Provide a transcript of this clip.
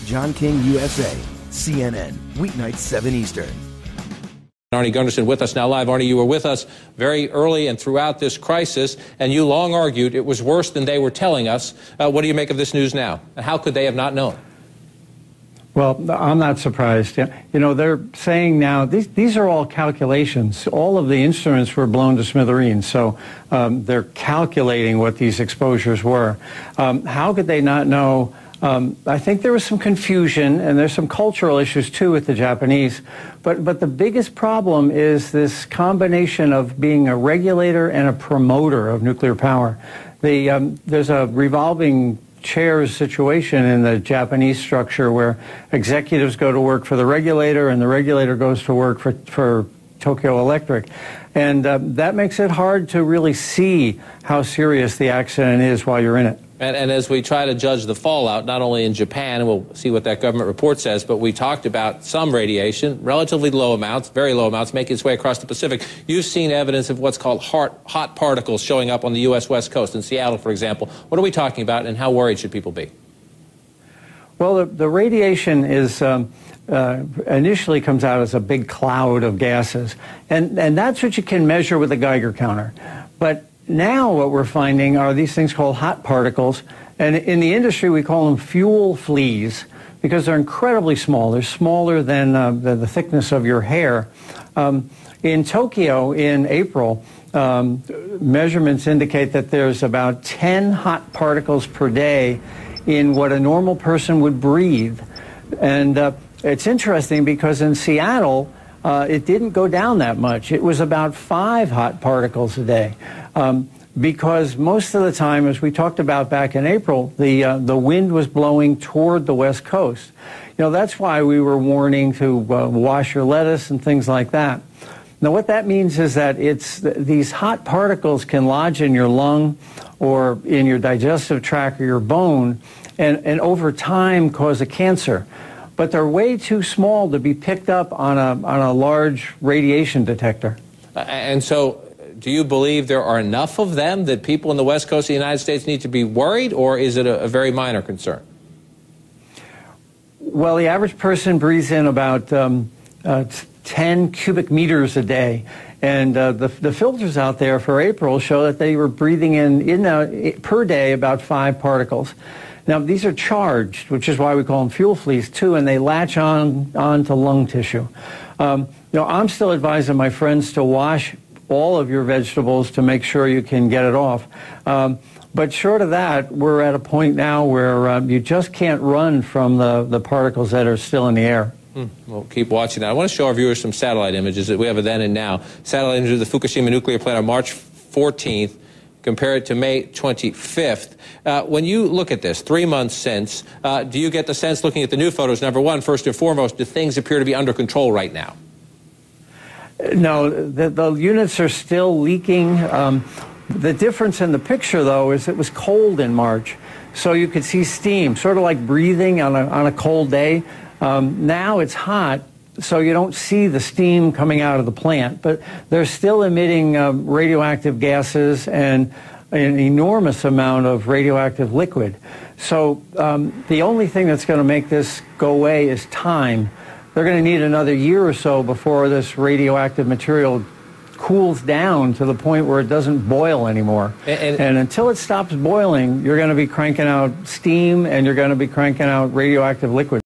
John King, USA, CNN, weeknights 7 Eastern. Arnie Gundersen with us now live. Arnie, you were with us very early and throughout this crisis, and you long argued it was worse than they were telling us. What do you make of this news now? How could they have not known? Well, I'm not surprised. You know, they're saying now, these are all calculations. All of the instruments were blown to smithereens, so they're calculating what these exposures were. How could they not know? I think there was some confusion, and there's some cultural issues, too, with the Japanese. But the biggest problem is this combination of being a regulator and a promoter of nuclear power. There's a revolving chairs situation in the Japanese structure where executives go to work for the regulator and the regulator goes to work for Tokyo Electric. And that makes it hard to really see how serious the accident is while you're in it. And as we try to judge the fallout, not only in Japan, and we'll see what that government report says, but we talked about some radiation, relatively low amounts, very low amounts, making its way across the Pacific. You've seen evidence of what's called hot particles showing up on the U.S. West Coast, in Seattle, for example. What are we talking about, and how worried should people be? Well, the radiation is initially comes out as a big cloud of gases, and that's what you can measure with a Geiger counter. But now what we're finding are these things called hot particles, and in the industry we call them fuel fleas because they're incredibly small. They're smaller than the thickness of your hair. In Tokyo in April, measurements indicate that there's about 10 hot particles per day in what a normal person would breathe. And it's interesting because in Seattle, it didn't go down that much. It was about 5 hot particles a day. Because most of the time, as we talked about back in April, the wind was blowing toward the West Coast. You know, that's why we were warning to wash your lettuce and things like that. Now, what that means is that these hot particles can lodge in your lung or in your digestive tract or your bone and over time cause a cancer. But they're way too small to be picked up on a large radiation detector. And so, do you believe there are enough of them that people in the West Coast of the United States need to be worried, or is it a very minor concern? Well, the average person breathes in about 10 cubic meters a day. And the filters out there for April show that they were breathing in per day about 5 particles. Now, these are charged, which is why we call them fuel fleas, too, and they latch onto lung tissue. You know, I'm still advising my friends to wash all of your vegetables to make sure you can get it off. But short of that, we're at a point now where you just can't run from the particles that are still in the air. We'll keep watching that. I want to show our viewers some satellite images that we have a then and now. Satellite images of the Fukushima nuclear plant on March 14th. Compare it to May 25th. When you look at this, 3 months since, do you get the sense, looking at the new photos, number one, first and foremost, do things appear to be under control right now? No, the units are still leaking. The difference in the picture, though, is it was cold in March, so you could see steam, sort of like breathing on a cold day. Now it's hot, so you don't see the steam coming out of the plant, but they're still emitting radioactive gases and an enormous amount of radioactive liquid. So the only thing that's going to make this go away is time. They're going to need another year or so before this radioactive material cools down to the point where it doesn't boil anymore. And until it stops boiling, you're going to be cranking out steam and you're going to be cranking out radioactive liquid.